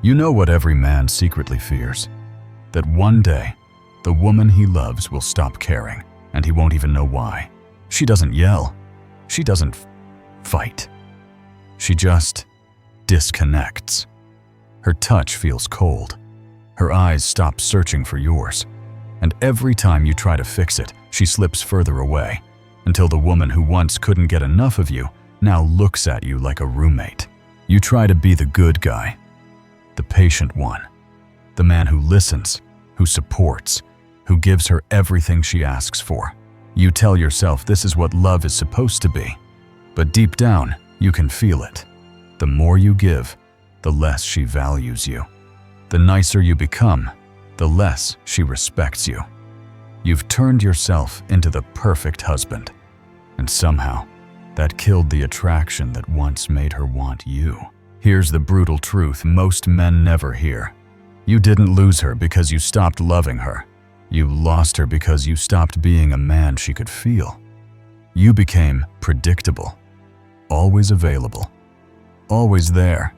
You know what every man secretly fears? That one day, the woman he loves will stop caring, and he won't even know why. She doesn't yell. She doesn't fight. She just disconnects. Her touch feels cold. Her eyes stop searching for yours. And every time you try to fix it, she slips further away, until the woman who once couldn't get enough of you now looks at you like a roommate. You try to be the good guy, the patient one, the man who listens, who supports, who gives her everything she asks for. You tell yourself this is what love is supposed to be, but deep down, you can feel it. The more you give, the less she values you. The nicer you become, the less she respects you. You've turned yourself into the perfect husband, and somehow, that killed the attraction that once made her want you. Here's the brutal truth most men never hear. You didn't lose her because you stopped loving her. You lost her because you stopped being a man she could feel. You became predictable, always available, always there,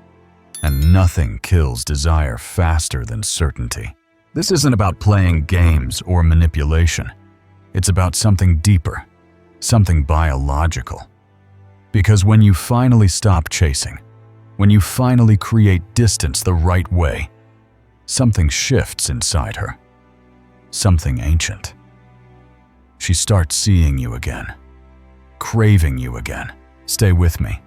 and nothing kills desire faster than certainty. This isn't about playing games or manipulation. It's about something deeper, something biological. Because when you finally stop chasing, when you finally create distance the right way, something shifts inside her. Something ancient. She starts seeing you again, craving you again. Stay with me.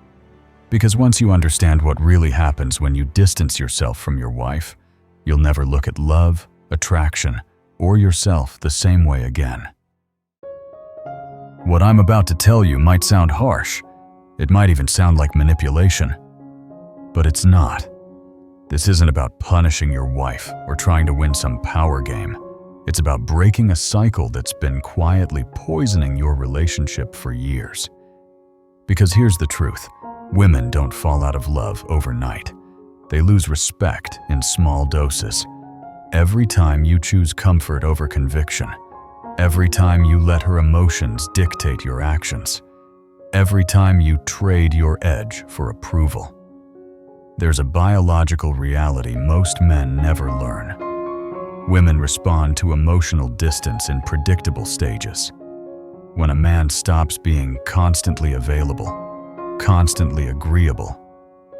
Because once you understand what really happens when you distance yourself from your wife, you'll never look at love, attraction, or yourself the same way again. What I'm about to tell you might sound harsh. It might even sound like manipulation. But it's not. This isn't about punishing your wife or trying to win some power game. It's about breaking a cycle that's been quietly poisoning your relationship for years. Because here's the truth. Women don't fall out of love overnight. They lose respect in small doses. Every time you choose comfort over conviction, every time you let her emotions dictate your actions, every time you trade your edge for approval, there's a biological reality most men never learn. Women respond to emotional distance in predictable stages. When a man stops being constantly available, constantly agreeable,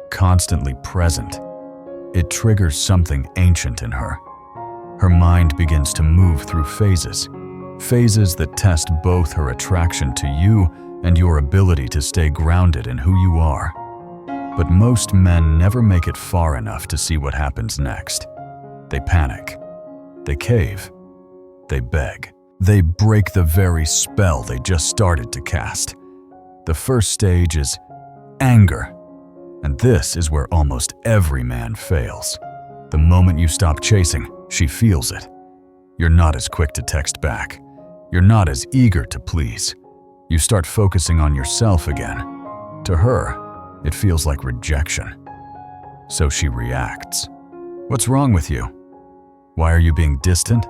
constantly present, it triggers something ancient in her. Her mind begins to move through phases that test both her attraction to you and your ability to stay grounded in who you are. But most men never make it far enough to see what happens next. They panic. They cave. They beg. They break the very spell they just started to cast. The first stage is anger. And this is where almost every man fails. The moment you stop chasing, she feels it. You're not as quick to text back. You're not as eager to please. You start focusing on yourself again. To her, it feels like rejection. So she reacts. What's wrong with you? Why are you being distant?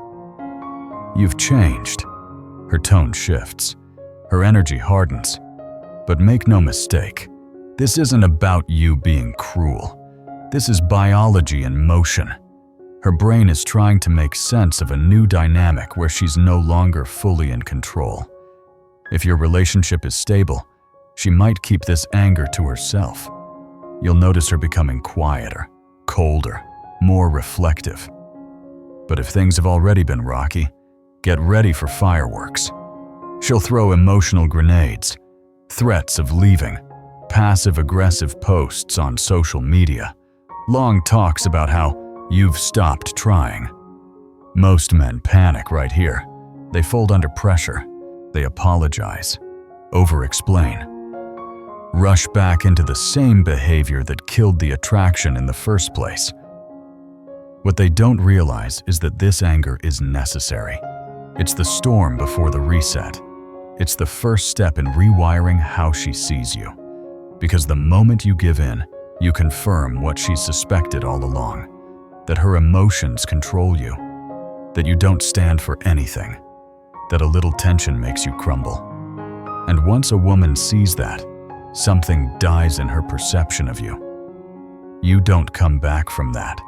You've changed. Her tone shifts. Her energy hardens. But make no mistake, this isn't about you being cruel. This is biology in motion. Her brain is trying to make sense of a new dynamic where she's no longer fully in control. If your relationship is stable, she might keep this anger to herself. You'll notice her becoming quieter, colder, more reflective. But if things have already been rocky, get ready for fireworks. She'll throw emotional grenades, threats of leaving, passive-aggressive posts on social media, long talks about how you've stopped trying. Most men panic right here. They fold under pressure. They apologize, over-explain, rush back into the same behavior that killed the attraction in the first place. What they don't realize is that this anger is necessary. It's the storm before the reset. It's the first step in rewiring how she sees you. Because the moment you give in, you confirm what she suspected all along. That her emotions control you. That you don't stand for anything. That a little tension makes you crumble. And once a woman sees that, something dies in her perception of you. You don't come back from that.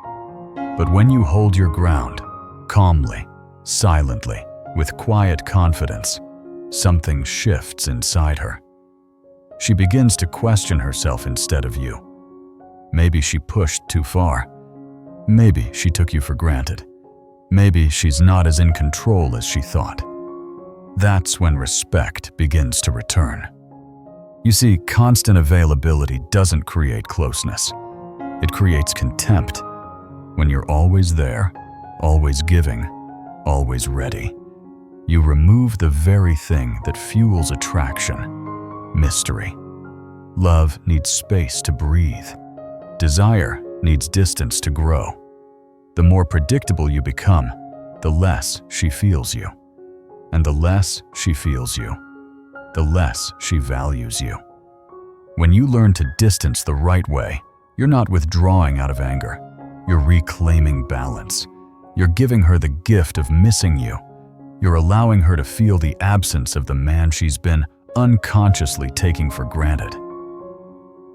But when you hold your ground, calmly, silently, with quiet confidence, something shifts inside her. She begins to question herself instead of you. Maybe she pushed too far. Maybe she took you for granted. Maybe she's not as in control as she thought. That's when respect begins to return. You see, constant availability doesn't create closeness. It creates contempt. When you're always there, always giving, always ready, you remove the very thing that fuels attraction: mystery. Love needs space to breathe. Desire needs distance to grow. The more predictable you become, the less she feels you. And the less she feels you, the less she values you. When you learn to distance the right way, you're not withdrawing out of anger. You're reclaiming balance. You're giving her the gift of missing you. You're allowing her to feel the absence of the man she's been unconsciously taking for granted.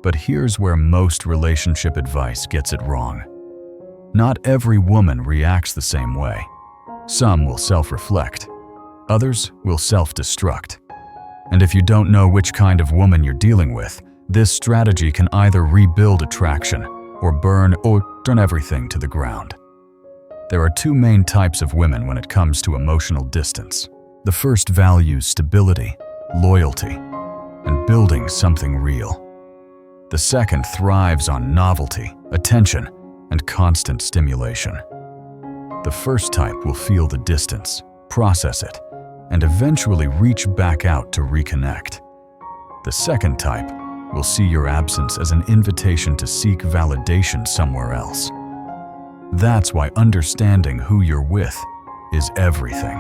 But here's where most relationship advice gets it wrong. Not every woman reacts the same way. Some will self-reflect. Others will self-destruct. And if you don't know which kind of woman you're dealing with, this strategy can either rebuild attraction or burn everything to the ground. There are two main types of women when it comes to emotional distance. The first values stability, loyalty, and building something real. The second thrives on novelty, attention, and constant stimulation. The first type will feel the distance, process it, and eventually reach back out to reconnect. The second type will see your absence as an invitation to seek validation somewhere else. That's why understanding who you're with is everything.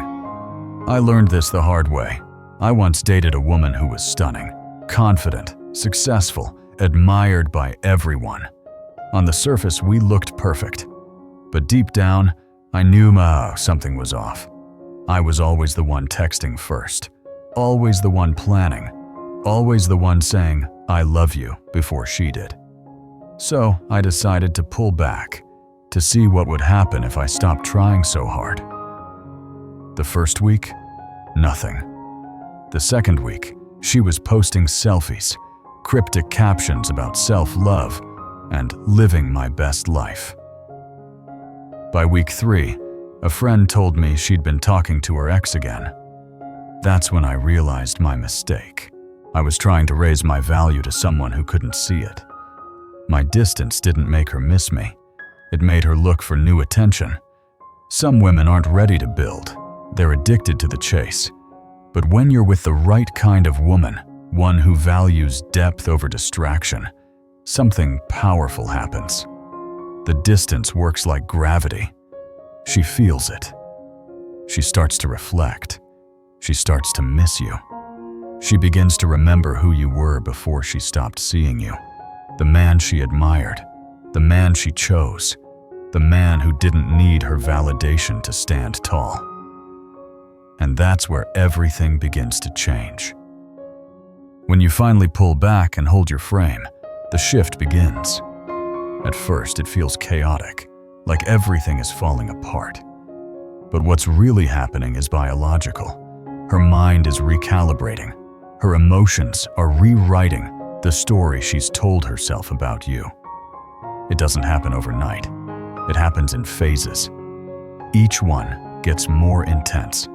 I learned this the hard way. I once dated a woman who was stunning, confident, successful, admired by everyone. On the surface, we looked perfect. But deep down, I knew something was off. I was always the one texting first, always the one planning, always the one saying, "I love you," before she did. So I decided to pull back, to see what would happen if I stopped trying so hard. The first week, nothing. The second week, she was posting selfies, cryptic captions about self-love, and living my best life. By week 3, a friend told me she'd been talking to her ex again. That's when I realized my mistake. I was trying to raise my value to someone who couldn't see it. My distance didn't make her miss me. It made her look for new attention. Some women aren't ready to build. They're addicted to the chase. But when you're with the right kind of woman, one who values depth over distraction, something powerful happens. The distance works like gravity. She feels it. She starts to reflect. She starts to miss you. She begins to remember who you were before she stopped seeing you. The man she admired. The man she chose. The man who didn't need her validation to stand tall. And that's where everything begins to change. When you finally pull back and hold your frame, the shift begins. At first, it feels chaotic, like everything is falling apart. But what's really happening is biological. Her mind is recalibrating. Her emotions are rewriting the story she's told herself about you. It doesn't happen overnight. It happens in phases. Each one gets more intense.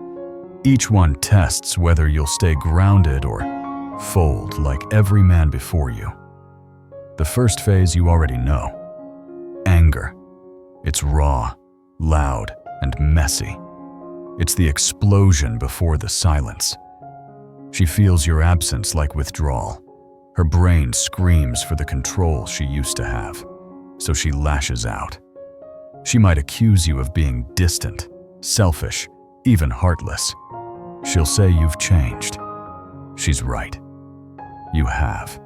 Each one tests whether you'll stay grounded or fold like every man before you. The first phase you already know. Anger. It's raw, loud, and messy. It's the explosion before the silence. She feels your absence like withdrawal. Her brain screams for the control she used to have, so she lashes out. She might accuse you of being distant, selfish, even heartless. She'll say you've changed. She's right. You have.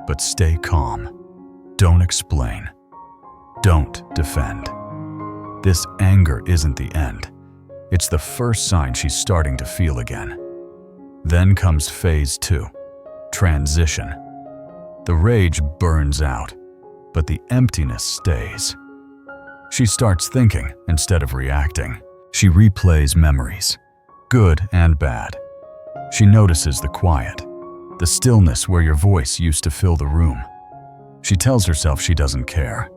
But stay calm. Don't explain. Don't defend. This anger isn't the end. It's the first sign she's starting to feel again. Then comes phase 2, transition. The rage burns out, but the emptiness stays. She starts thinking instead of reacting. She replays memories, good and bad. She notices the quiet, the stillness where your voice used to fill the room. She tells herself she doesn't care,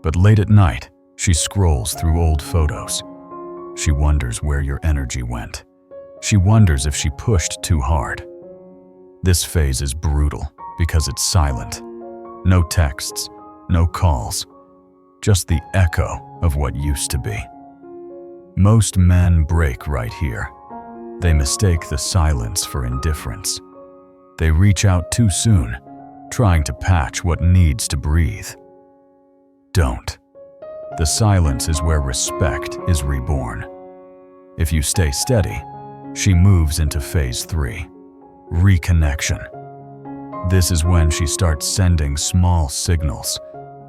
but late at night, she scrolls through old photos. She wonders where your energy went. She wonders if she pushed too hard. This phase is brutal because it's silent. No texts, no calls, just the echo of what used to be. Most men break right here. They mistake the silence for indifference. They reach out too soon, trying to patch what needs to breathe. Don't. The silence is where respect is reborn. If you stay steady, she moves into phase 3, reconnection. This is when she starts sending small signals,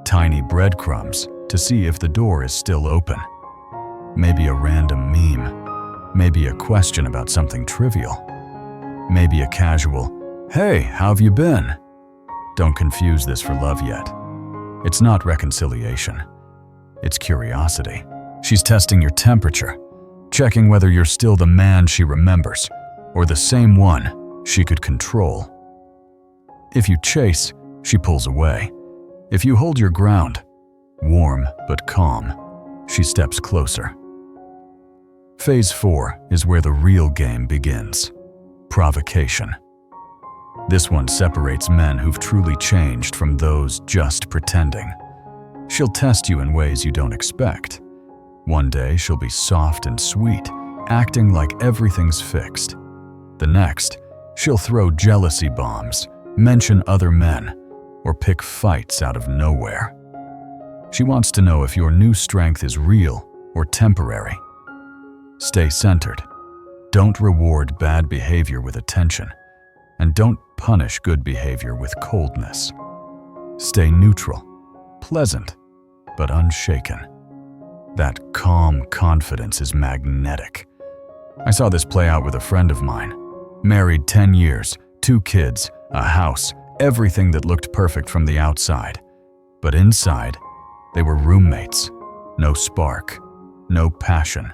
tiny breadcrumbs, to see if the door is still open. Maybe a random meme, maybe a question about something trivial, maybe a casual, "Hey, how have you been?" Don't confuse this for love yet. It's not reconciliation. It's curiosity. She's testing your temperature, checking whether you're still the man she remembers, or the same one she could control. If you chase, she pulls away. If you hold your ground, warm but calm, she steps closer. Phase 4 is where the real game begins. Provocation. This one separates men who've truly changed from those just pretending. She'll test you in ways you don't expect. One day she'll be soft and sweet, acting like everything's fixed. The next, she'll throw jealousy bombs, mention other men, or pick fights out of nowhere. She wants to know if your new strength is real or temporary. Stay centered. Don't reward bad behavior with attention, and don't punish good behavior with coldness. Stay neutral, pleasant, but unshaken. That calm confidence is magnetic. I saw this play out with a friend of mine. Married 10 years, 2 kids, a house, everything that looked perfect from the outside. But inside, they were roommates. No spark, no passion,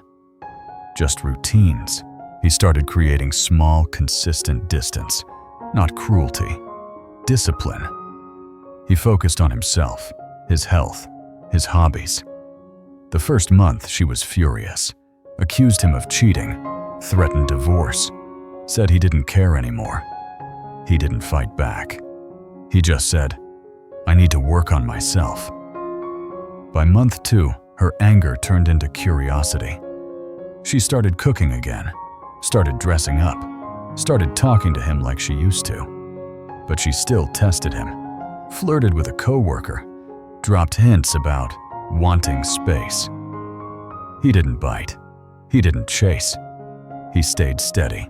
just routines. He started creating small, consistent distance, not cruelty, discipline. He focused on himself, his health, his hobbies. The first month, she was furious, accused him of cheating, threatened divorce, said he didn't care anymore. He didn't fight back. He just said, "I need to work on myself." By month 2, her anger turned into curiosity. She started cooking again, started dressing up, started talking to him like she used to. But she still tested him, flirted with a coworker, dropped hints about wanting space. He didn't bite. He didn't chase. He stayed steady.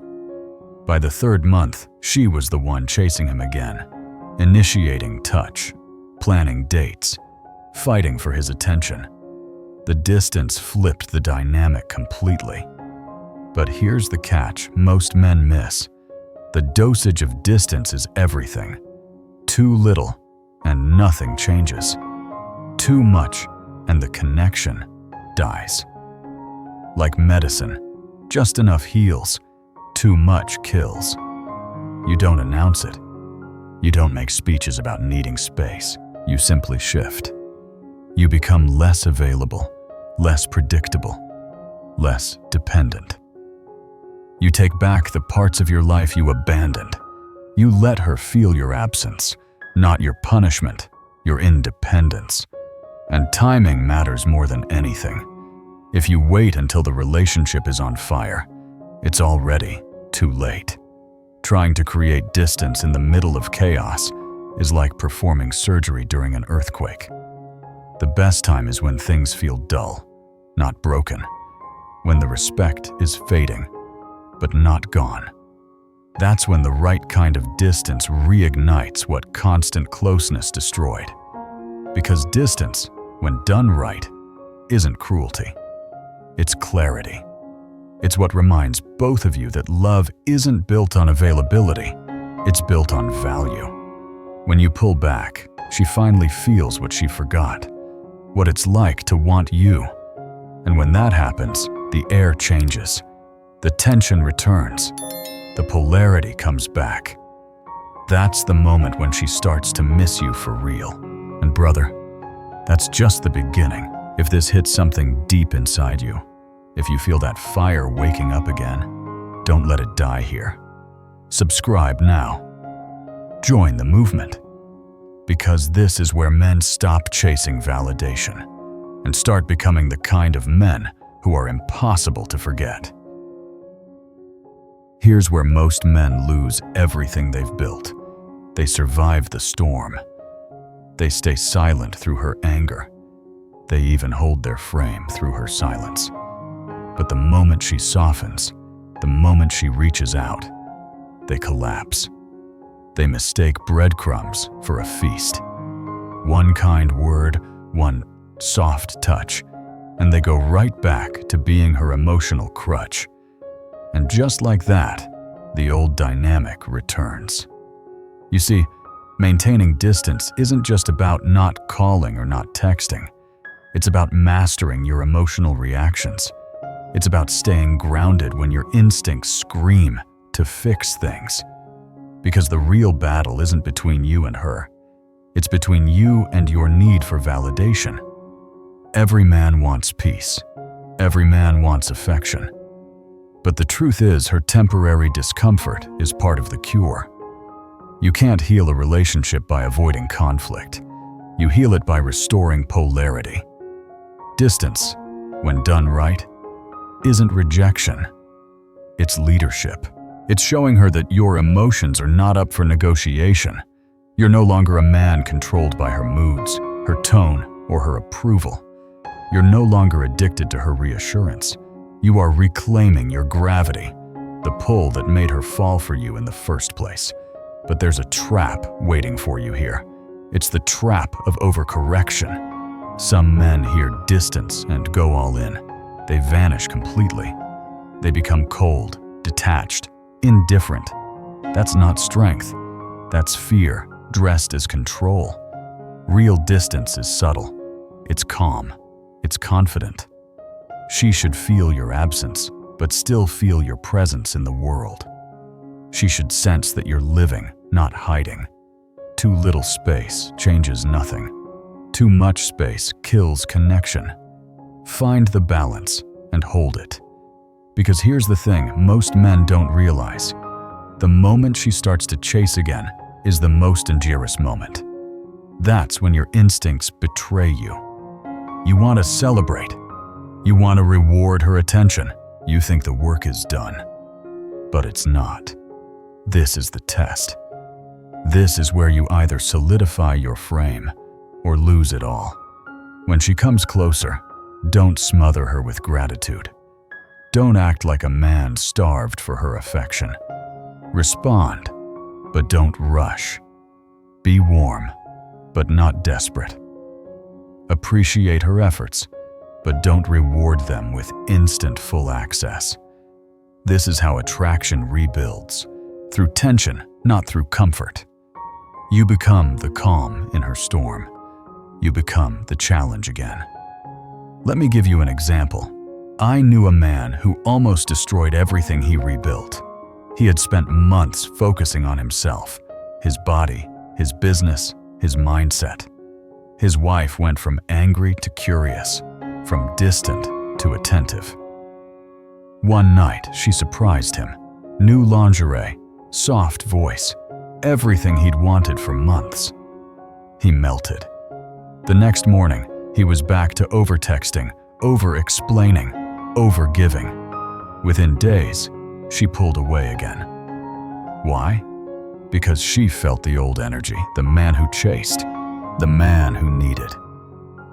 By the 3rd month, she was the one chasing him again, initiating touch, planning dates, fighting for his attention. The distance flipped the dynamic completely. But here's the catch most men miss. The dosage of distance is everything. Too little, and nothing changes. Too much, and the connection dies. Like medicine, just enough heals, too much kills. You don't announce it. You don't make speeches about needing space. You simply shift. You become less available, less predictable, less dependent. You take back the parts of your life you abandoned. You let her feel your absence, not your punishment, your independence. And timing matters more than anything. If you wait until the relationship is on fire, it's already too late. Trying to create distance in the middle of chaos is like performing surgery during an earthquake. The best time is when things feel dull, not broken. When the respect is fading, but not gone. That's when the right kind of distance reignites what constant closeness destroyed. Because distance, when done right, isn't cruelty. It's clarity. It's what reminds both of you that love isn't built on availability, it's built on value. When you pull back, she finally feels what she forgot. what it's like to want you. And when that happens, the air changes. The tension returns. The polarity comes back. That's the moment when she starts to miss you for real. And brother, that's just the beginning. If this hits something deep inside you, if you feel that fire waking up again, don't let it die here. Subscribe now. Join the movement. Because this is where men stop chasing validation and start becoming the kind of men who are impossible to forget. Here's where most men lose everything they've built. They survive the storm. They stay silent through her anger. They even hold their frame through her silence. But the moment she softens, the moment she reaches out, they collapse. They mistake breadcrumbs for a feast. One kind word, one soft touch, and they go right back to being her emotional crutch. And just like that, the old dynamic returns. You see, maintaining distance isn't just about not calling or not texting. It's about mastering your emotional reactions. It's about staying grounded when your instincts scream to fix things. Because the real battle isn't between you and her. It's between you and your need for validation. Every man wants peace. Every man wants affection. But the truth is, her temporary discomfort is part of the cure. You can't heal a relationship by avoiding conflict. You heal it by restoring polarity. Distance, when done right, isn't rejection. It's leadership. It's showing her that your emotions are not up for negotiation. You're no longer a man controlled by her moods, her tone, or her approval. You're no longer addicted to her reassurance. You are reclaiming your gravity, the pull that made her fall for you in the first place. But there's a trap waiting for you here. It's the trap of overcorrection. Some men hear distance and go all in. They vanish completely. They become cold, detached, indifferent. That's not strength. That's fear, dressed as control. Real distance is subtle. It's calm. It's confident. She should feel your absence, but still feel your presence in the world. She should sense that you're living, not hiding. Too little space changes nothing. Too much space kills connection. Find the balance and hold it. Because here's the thing most men don't realize. The moment she starts to chase again is the most dangerous moment. That's when your instincts betray you. You want to celebrate. You want to reward her attention. You think the work is done. But it's not. This is the test. This is where you either solidify your frame or lose it all. When she comes closer, don't smother her with gratitude. Don't act like a man starved for her affection. Respond, but don't rush. Be warm, but not desperate. Appreciate her efforts, but don't reward them with instant full access. This is how attraction rebuilds, through tension, not through comfort. You become the calm in her storm. You become the challenge again. Let me give you an example. I knew a man who almost destroyed everything he rebuilt. He had spent months focusing on himself, his body, his business, his mindset. His wife went from angry to curious, from distant to attentive. One night, she surprised him. New lingerie, soft voice, everything he'd wanted for months. He melted. The next morning, he was back to over-texting, over-explaining, over-giving. Within days, she pulled away again. Why? Because she felt the old energy, the man who chased, the man who needed,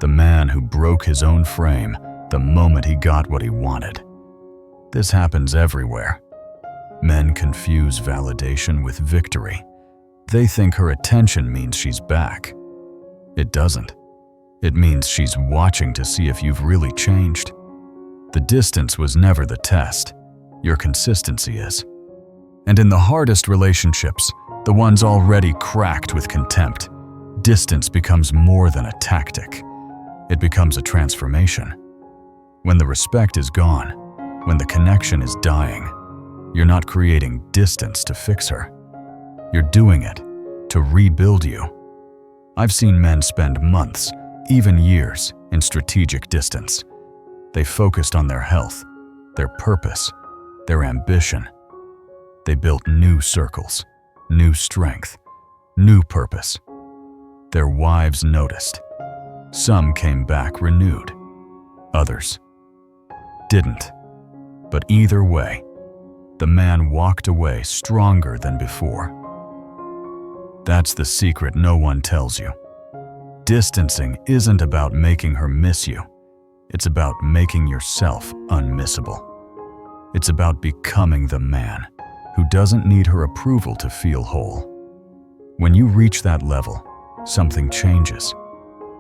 the man who broke his own frame the moment he got what he wanted. This happens everywhere. Men confuse validation with victory. They think her attention means she's back. It doesn't. It means she's watching to see if you've really changed. The distance was never the test. Your consistency is. And in the hardest relationships, the ones already cracked with contempt, distance becomes more than a tactic. it becomes a transformation. When the respect is gone, when the connection is dying, you're not creating distance to fix her. You're doing it to rebuild you. I've seen men spend months, even years, in strategic distance. They focused on their health, their purpose, their ambition. They built new circles, new strength, new purpose. Their wives noticed. Some came back renewed. Others didn't. But either way, the man walked away stronger than before. That's the secret no one tells you. Distancing isn't about making her miss you. It's about making yourself unmissable. It's about becoming the man who doesn't need her approval to feel whole. When you reach that level, something changes.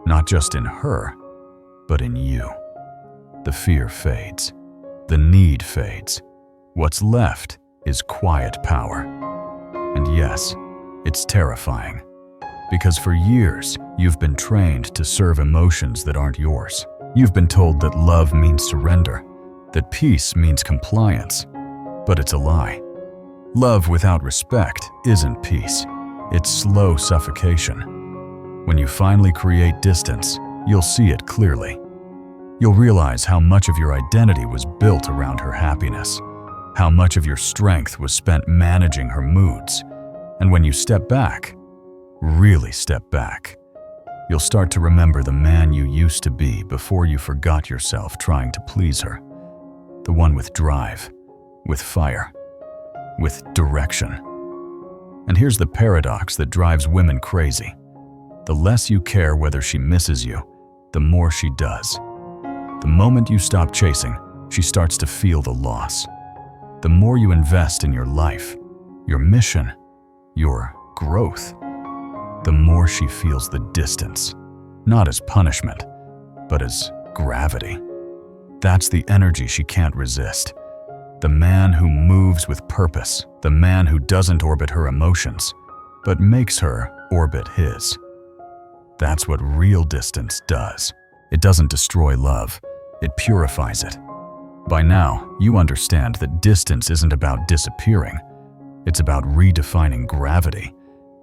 Not just in her, but in you. The fear fades. The need fades. What's left is quiet power. And yes, it's terrifying. Because for years, you've been trained to serve emotions that aren't yours. You've been told that love means surrender, that peace means compliance. But it's a lie. Love without respect isn't peace. It's slow suffocation. When you finally create distance, you'll see it clearly. You'll realize how much of your identity was built around her happiness, how much of your strength was spent managing her moods. And when you step back, really step back, you'll start to remember the man you used to be before you forgot yourself trying to please her. The one with drive, with fire, with direction. And here's the paradox that drives women crazy. The less you care whether she misses you, the more she does. The moment you stop chasing, she starts to feel the loss. The more you invest in your life, your mission, your growth, the more she feels the distance, not as punishment, but as gravity. That's the energy she can't resist. The man who moves with purpose, the man who doesn't orbit her emotions, but makes her orbit his. That's what real distance does. It doesn't destroy love, it purifies it. By now, you understand that distance isn't about disappearing. It's about redefining gravity.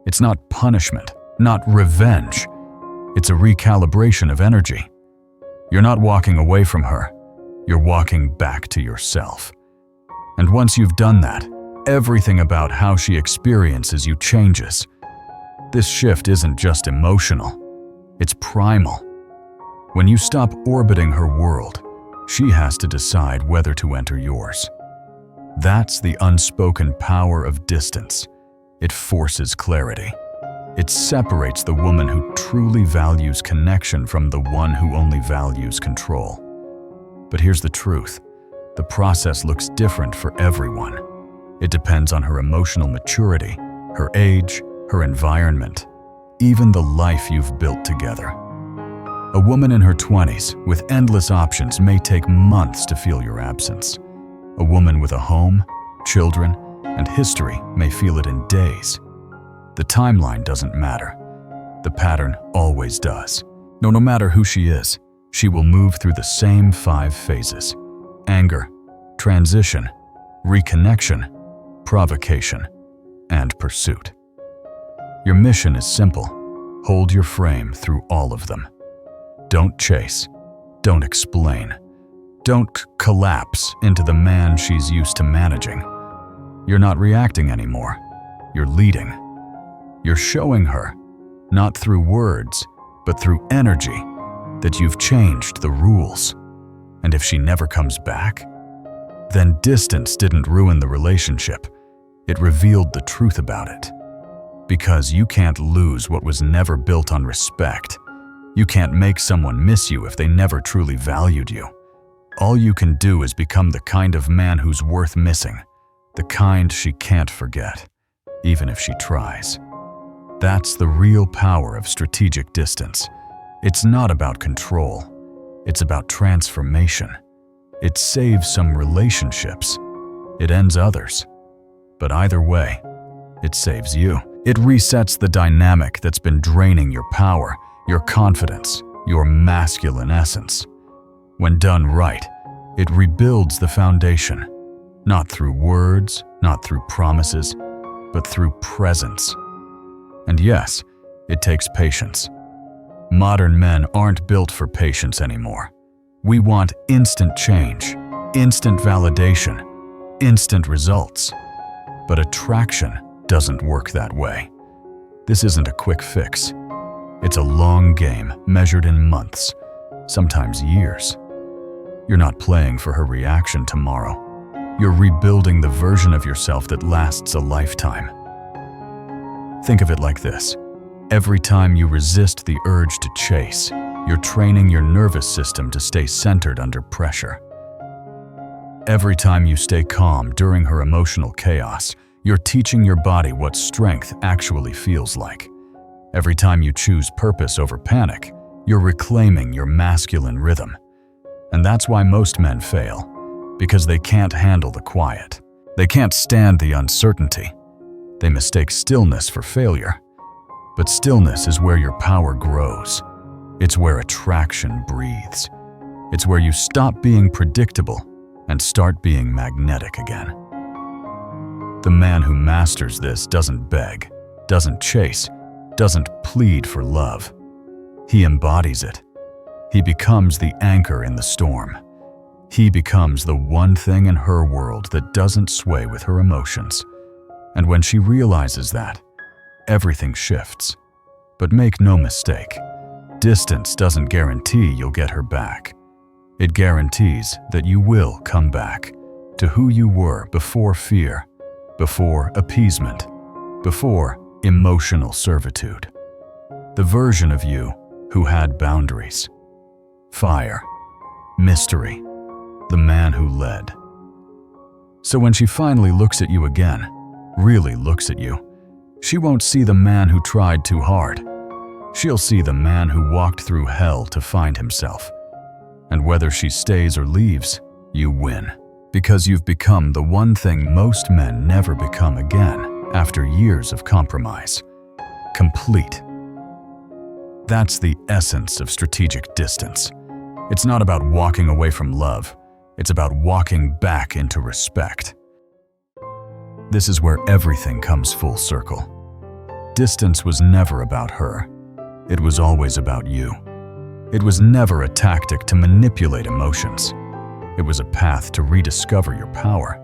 It's not punishment, not revenge. It's a recalibration of energy. You're not walking away from her. You're walking back to yourself. And once you've done that, everything about how she experiences you changes. This shift isn't just emotional, it's primal. When you stop orbiting her world, she has to decide whether to enter yours. That's the unspoken power of distance. It forces clarity. It separates the woman who truly values connection from the one who only values control. But here's the truth. The process looks different for everyone. It depends on her emotional maturity, her age, her environment, even the life you've built together. A woman in her 20s with endless options may take months to feel your absence. A woman with a home, children, and history may feel it in days. The timeline doesn't matter. The pattern always does. No matter who she is, she will move through the same 5 phases: anger, transition, reconnection, provocation, and pursuit. Your mission is simple. Hold your frame through all of them. Don't chase. Don't explain. Don't collapse into the man she's used to managing. You're not reacting anymore. You're leading. You're showing her, not through words, but through energy, that you've changed the rules. And if she never comes back, then distance didn't ruin the relationship. It revealed the truth about it. Because you can't lose what was never built on respect. You can't make someone miss you if they never truly valued you. All you can do is become the kind of man who's worth missing, the kind she can't forget, even if she tries. That's the real power of strategic distance. It's not about control. It's about transformation. It saves some relationships. It ends others. But either way, it saves you. It resets the dynamic that's been draining your power, your confidence, your masculine essence. When done right, it rebuilds the foundation, not through words, not through promises, but through presence. And yes, it takes patience. Modern men aren't built for patience anymore. We want instant change, instant validation, instant results. But attraction doesn't work that way. This isn't a quick fix. It's a long game measured in months, sometimes years. You're not playing for her reaction tomorrow. You're rebuilding the version of yourself that lasts a lifetime. Think of it like this. Every time you resist the urge to chase, you're training your nervous system to stay centered under pressure. Every time you stay calm during her emotional chaos, you're teaching your body what strength actually feels like. Every time you choose purpose over panic, you're reclaiming your masculine rhythm. And that's why most men fail, because they can't handle the quiet. They can't stand the uncertainty. They mistake stillness for failure. But stillness is where your power grows. It's where attraction breathes. It's where you stop being predictable and start being magnetic again. The man who masters this doesn't beg, doesn't chase, doesn't plead for love. He embodies it. He becomes the anchor in the storm. He becomes the one thing in her world that doesn't sway with her emotions. And when she realizes that, everything shifts. But make no mistake, distance doesn't guarantee you'll get her back. It guarantees that you will come back to who you were before fear, before appeasement, before emotional servitude. The version of you who had boundaries, fire, mystery, the man who led. So when she finally looks at you again, really looks at you, she won't see the man who tried too hard. She'll see the man who walked through hell to find himself. And whether she stays or leaves, you win. Because you've become the one thing most men never become again after years of compromise. Complete. That's the essence of strategic distance. It's not about walking away from love. It's about walking back into respect. This is where everything comes full circle. Distance was never about her. It was always about you. It was never a tactic to manipulate emotions. It was a path to rediscover your power.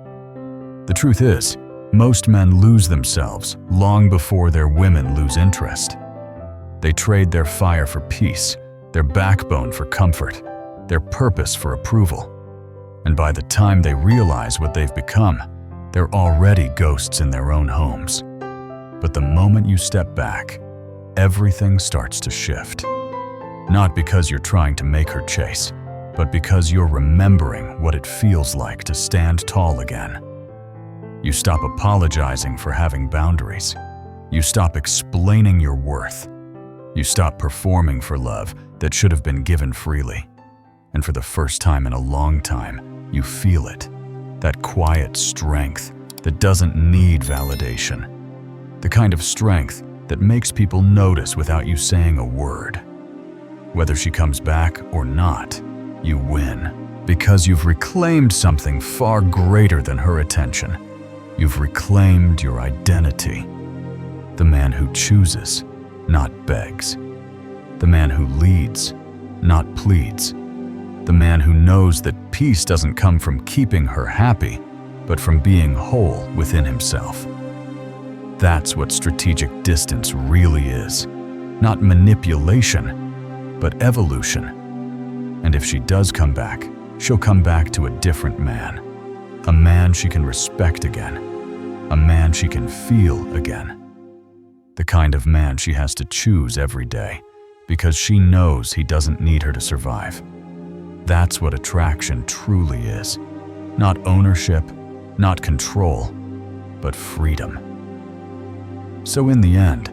The truth is, most men lose themselves long before their women lose interest. They trade their fire for peace, their backbone for comfort, their purpose for approval. And by the time they realize what they've become, they're already ghosts in their own homes. But the moment you step back, everything starts to shift. Not because you're trying to make her chase, but because you're remembering what it feels like to stand tall again. You stop apologizing for having boundaries. You stop explaining your worth. You stop performing for love that should have been given freely. And for the first time in a long time, you feel it. That quiet strength that doesn't need validation. The kind of strength that makes people notice without you saying a word. Whether she comes back or not, you win. Because you've reclaimed something far greater than her attention. You've reclaimed your identity. The man who chooses, not begs. The man who leads, not pleads. The man who knows that peace doesn't come from keeping her happy, but from being whole within himself. That's what strategic distance really is. Not manipulation, but evolution. And if she does come back, she'll come back to a different man. A man she can respect again. A man she can feel again. The kind of man she has to choose every day, because she knows he doesn't need her to survive. That's what attraction truly is. Not ownership, not control, but freedom. So in the end,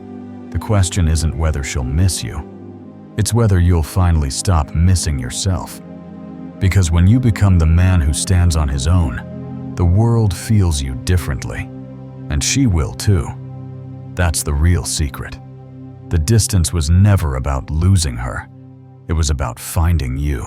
the question isn't whether she'll miss you. It's whether you'll finally stop missing yourself. Because when you become the man who stands on his own, the world feels you differently. And she will too. That's the real secret. The distance was never about losing her. It was about finding you.